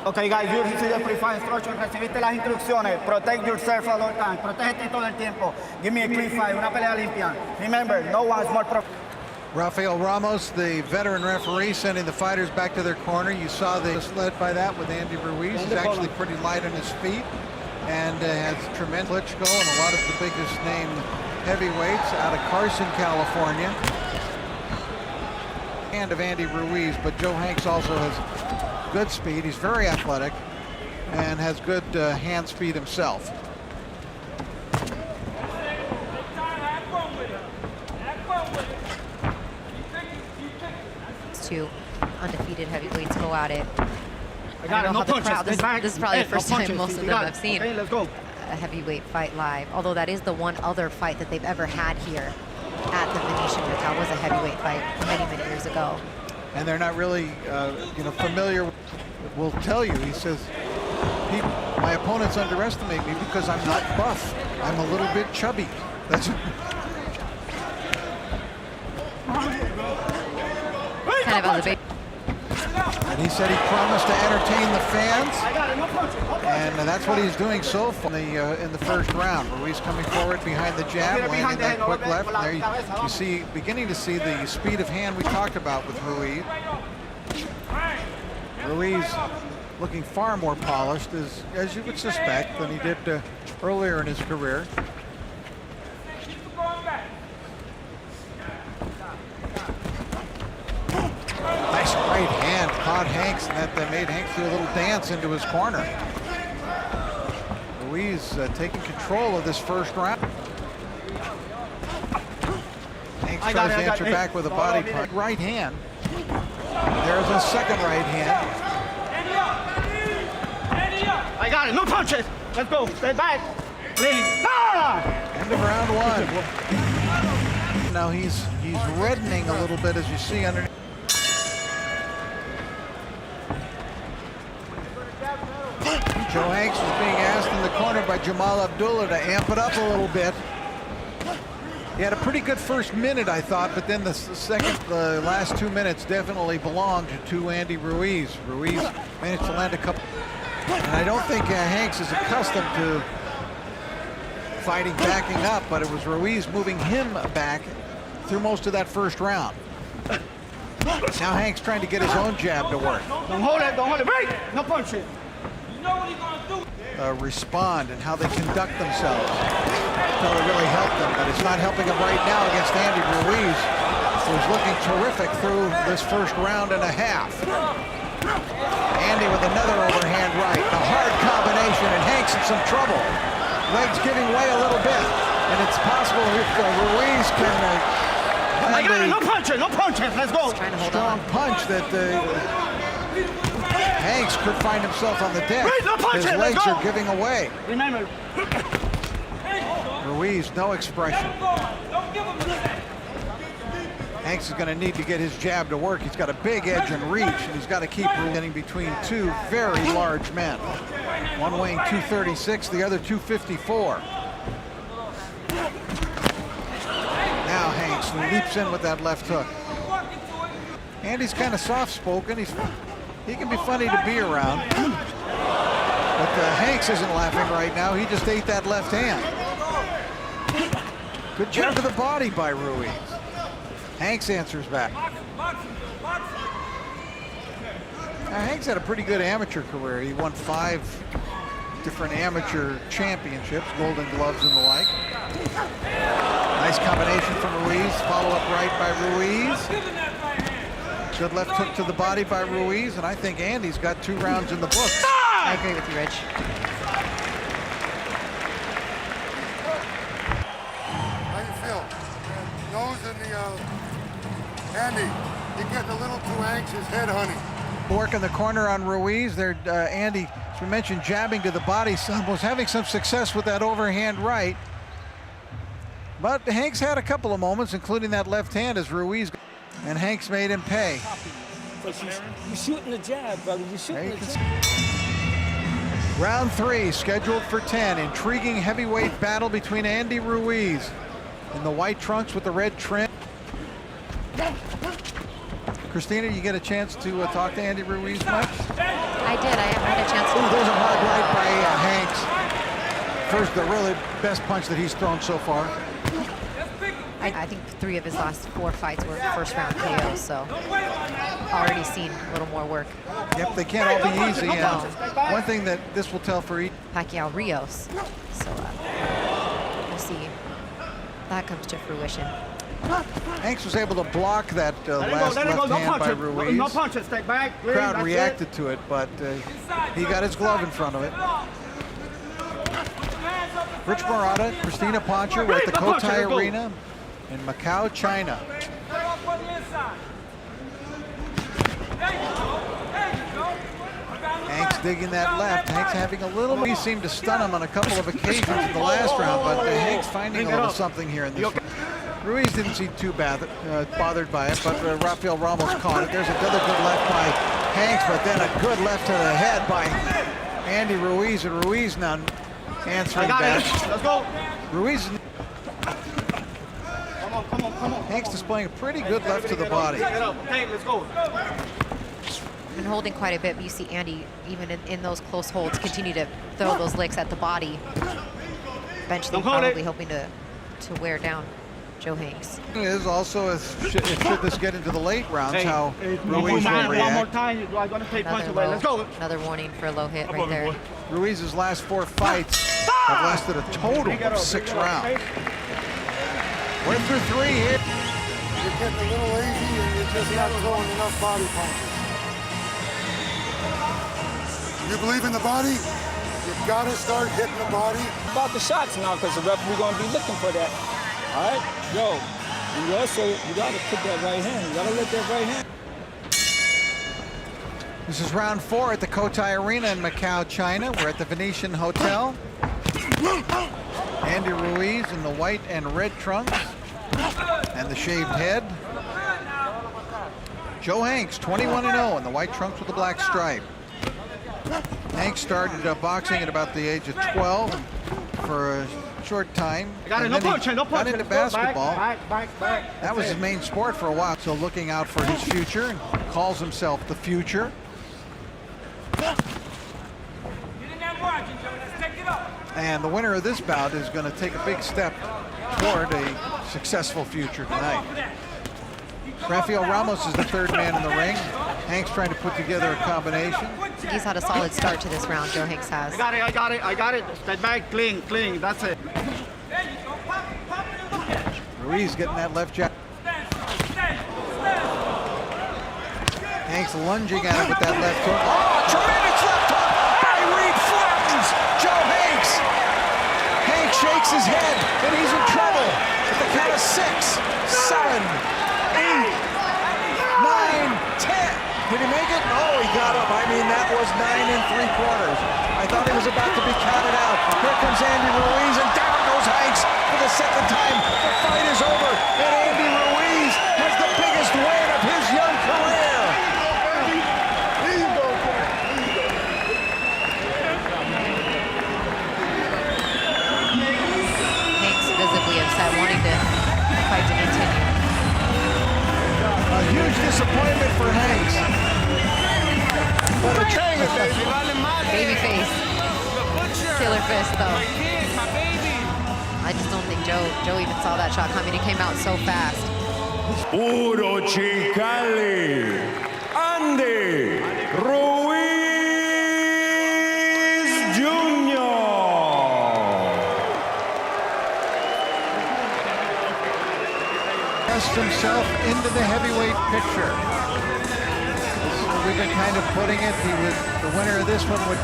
Okay, guys, you received the pre-fight instructions. Recibiste las instrucciones. Protect yourself at all times. Protégete todo el tiempo. Give me a clean fight, una pelea limpia. Remember, no one is more Rafael Ramos, the veteran referee, sending the fighters back to their corner. You saw this led by that with Andy Ruiz. He's actually pretty light on his feet and has tremendous Klitschko and a lot of the biggest name heavyweights out of Carson, California. Hand of Andy Ruiz, but Joe Hanks also has good speed. He's very athletic and has good hand speed himself. Two undefeated heavyweights go at it. I got it. No punches. This is probably the first time most of them have seen okay, let's go. a heavyweight fight live. Although that is the one other fight that they've ever had here at the Venetian Resort. Was a heavyweight fight many, many years ago. And they're not really, familiar. Will tell you. He says, my opponents underestimate me because I'm not buff. I'm a little bit chubby. That's. Kind of on the big. And he said he promised to entertain the fans, and that's what he's doing so far in the first round. Ruiz coming forward behind the jab, landing that quick left. There you see, beginning to see the speed of hand we talked about with Ruiz. Ruiz looking far more polished, as you would suspect, than he did earlier in his career. Nice right hand caught Hanks, and that made Hanks do a little dance into his corner. Ruiz taking control of this first round. Hanks tries to answer back with a body punch. Right hand. There's a second right hand. I got it. No punches. Let's go. Stay back. Please. Ah! End of round one. Now he's reddening a little bit, as you see underneath. Joe Hanks was being asked in the corner by Jamal Abdullah to amp it up a little bit. He had a pretty good first minute, I thought, but then the last 2 minutes definitely belonged to Andy Ruiz. Ruiz managed to land a couple, and I don't think Hanks is accustomed to fighting backing up, but it was Ruiz moving him back through most of that first round. Now Hanks trying to get his own jab to work. Don't hold it, don't hold it. Break! No punches. Respond and how they conduct themselves until it really helped them, but it's not helping them right now against Andy Ruiz, who's looking terrific through this first round and a half. Andy with another overhand right, a hard combination, and Hanks in some trouble. Legs giving way a little bit, and it's possible if Ruiz can no punches, no punches. Let's go. Strong punch that Hanks could find himself on the deck. His legs are giving away. Remember. Ruiz, no expression. Hanks is going to need to get his jab to work. He's got a big edge and reach, and he's got to keep getting between two very large men. One weighing 236, the other 254. Now Hanks leaps in with that left hook. Andy's kind of soft-spoken. He can be funny to be around. But Hanks isn't laughing right now. He just ate that left hand. Good jab to the body by Ruiz. Hanks answers back. Now, Hanks had a pretty good amateur career. He won 5 different amateur championships, Golden Gloves and the like. Nice combination from Ruiz. Follow-up right by Ruiz. Good left hook to the body by Ruiz, and I think Andy's got 2 rounds in the books. I agree with you, Rich. How you feel? Nose and Andy, you're getting a little too anxious, head honey. Work in the corner on Ruiz. There, Andy, as we mentioned, jabbing to the body. Was having some success with that overhand right. But Hanks had a couple of moments, including that left hand as Ruiz, and Hanks made him pay. You're shooting the jab, brother. You're shooting the jab. Round 3 scheduled for 10. Intriguing heavyweight battle between Andy Ruiz in the white trunks with the red trim. Christina, you get a chance to talk to Andy Ruiz much? I did. I haven't had a chance to. Ooh, there's a hard right by Hanks. First, the really best punch that he's thrown so far. I think 3 of his last 4 fights were first round KOs, so already seen a little more work. Yep, they can't all be easy. And one thing that this will tell for each Pacquiao Rios. So we'll see if that comes to fruition. Hanks was able to block that last left hand by Ruiz. No punches, stay back. Crowd reacted to it, but he got his glove in front of it. Rich Murata, Christina Poncher, we're at the Cotai Arena in Macao, China. Hanks digging that left. Hanks having a little. He seemed to stun him on a couple of occasions in the last round, but Hanks finding a little something here in this round. Ruiz didn't seem too bothered by it, but Rafael Ramos caught it. There's another good left by Hanks, but then a good left to the head by Andy Ruiz, and Ruiz now answering back. Let's go. Ruiz. Come on. Hanks displaying a pretty good left to the body. Okay, let's go. Been holding quite a bit, but you see Andy, even in those close holds, continue to throw those licks at the body. Eventually, probably hoping to wear down Joe Hanks. It is also, should this get into the late rounds, how Ruiz will react. One more time, you are going to take punch away. Let's go. Another warning for a low hit right there. Ruiz's last 4 fights have lasted a total of 6 rounds. We're through 3 here. You're getting a little lazy and you're just not throwing enough body punches. You believe in the body? You've got to start hitting the body. About the shots now, because the referee going to be looking for that. All right, yo. And you also, you got to put that right hand. You got to let that right hand. This is round 4 at the Cotai Arena in Macao, China. We're at the Venetian Hotel. Andy Ruiz in the white and red trunks and the shaved head. Joe Hanks, 21-0 in the white trunks with the black stripe. Hanks started boxing at about the age of 12 for a short time. Got and then he got into basketball. Back. That was his main sport for a while. So looking out for his future and calls himself the future. And the winner of this bout is going to take a big step toward a successful future tonight. Rafael Ramos is the 3rd man in the ring. Hanks trying to put together a combination. He's had a solid start to this round, Joe Hanks has. I got it. Stay back, clean. That's it. Ruiz getting that left jab. Hanks lunging at him with that left hook. Oh, tremendous left hook by Reed flattens Joe Hanks. Hanks shakes his head, and he's in trouble. At the count of 6, 7, 8, 9, 10. Did he make it? No, he got up. I mean, that was 9 3/4. I thought he was about to be counted out. Here comes Andy Ruiz, and down goes Hanks for the 2nd time. The fight is over, and Andy Ruiz has the biggest win of his young career. Hanks visibly upset, wanting the fight to continue. A huge disappointment for Hanks. But a Baby face. Killer fist, though. I just don't think Joe even saw that shot coming. It came out so fast. Puro Chicali, Andy Ruiz Jr. Pressed himself into the heavyweight picture. We've been kind of putting it. He was the winner of this one would